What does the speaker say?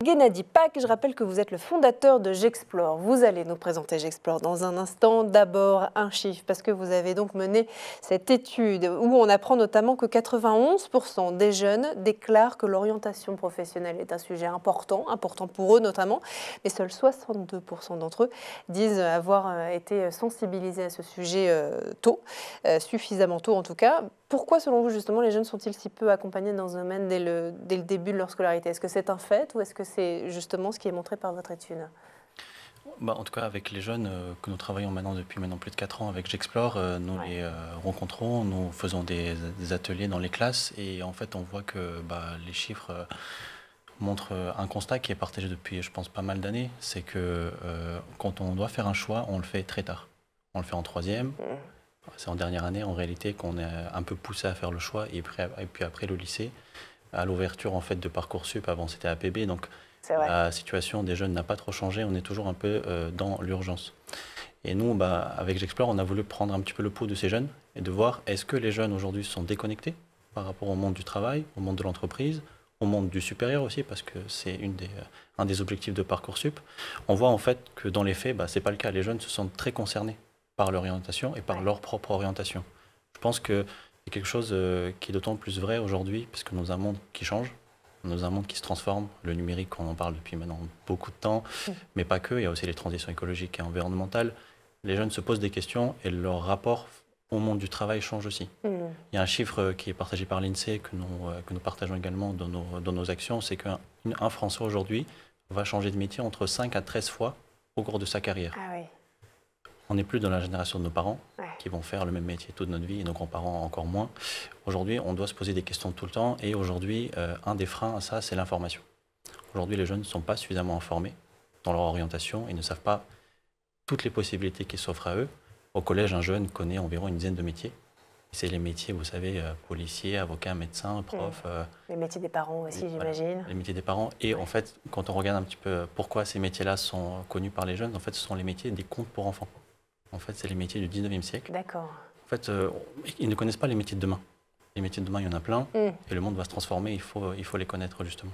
Gennady Pak, je rappelle que vous êtes le fondateur de J'Explore. Vous allez nous présenter J'Explore dans un instant. D'abord, un chiffre, parce que vous avez donc mené cette étude où on apprend notamment que 91% des jeunes déclarent que l'orientation professionnelle est un sujet important pour eux notamment, mais seuls 62% d'entre eux disent avoir été sensibilisés à ce sujet tôt, suffisamment tôt en tout cas. Pourquoi, selon vous, justement, les jeunes sont-ils si peu accompagnés dans ce domaine dès le début de leur scolarité? Est-ce que c'est un fait ou est-ce que c'est justement ce qui est montré par votre étude? En tout cas, avec les jeunes que nous travaillons depuis maintenant plus de 4 ans avec J'Explore, nous les rencontrons, nous faisons des ateliers dans les classes et en fait, on voit que les chiffres montrent un constat qui est partagé depuis, je pense, pas mal d'années. C'est que quand on doit faire un choix, on le fait très tard. On le fait en troisième. C'est en dernière année, en réalité, qu'on est un peu poussé à faire le choix. Et puis après, le lycée, à l'ouverture en fait, de Parcoursup, avant c'était APB. Donc la situation des jeunes n'a pas trop changé. On est toujours un peu dans l'urgence. Et nous, avec J'Explore, on a voulu prendre un petit peu le pouls de ces jeunes et de voir est-ce que les jeunes aujourd'hui sont déconnectés par rapport au monde du travail, au monde de l'entreprise, au monde du supérieur aussi, parce que c'est un des objectifs de Parcoursup. On voit en fait que dans les faits, ce n'est pas le cas. Les jeunes se sentent très concernés par l'orientation et par leur propre orientation. Je pense que c'est quelque chose qui est d'autant plus vrai aujourd'hui, parce que nous avons un monde qui change, nous avons un monde qui se transforme. Le numérique, on en parle depuis maintenant beaucoup de temps, mais pas que. Il y a aussi les transitions écologiques et environnementales. Les jeunes se posent des questions et leur rapport au monde du travail change aussi. Il y a un chiffre qui est partagé par l'INSEE, que nous partageons également dans nos actions, c'est qu'un Français aujourd'hui va changer de métier entre 5 à 13 fois au cours de sa carrière. Ah oui. On n'est plus dans la génération de nos parents qui vont faire le même métier toute notre vie et nos grands-parents encore moins. Aujourd'hui, on doit se poser des questions tout le temps et aujourd'hui, un des freins à ça, c'est l'information. Aujourd'hui, les jeunes ne sont pas suffisamment informés dans leur orientation et ne savent pas toutes les possibilités qui s'offrent à eux. Au collège, un jeune connaît environ une dizaine de métiers. C'est les métiers, vous savez, policier, avocat, médecin, prof. Les métiers des parents aussi, j'imagine. Les métiers des parents. Et en fait, quand on regarde un petit peu pourquoi ces métiers-là sont connus par les jeunes, en fait, ce sont les métiers des contes pour enfants. En fait, c'est les métiers du 19e siècle. D'accord. En fait, ils ne connaissent pas les métiers de demain. Les métiers de demain, il y en a plein. Et le monde va se transformer, il faut les connaître justement.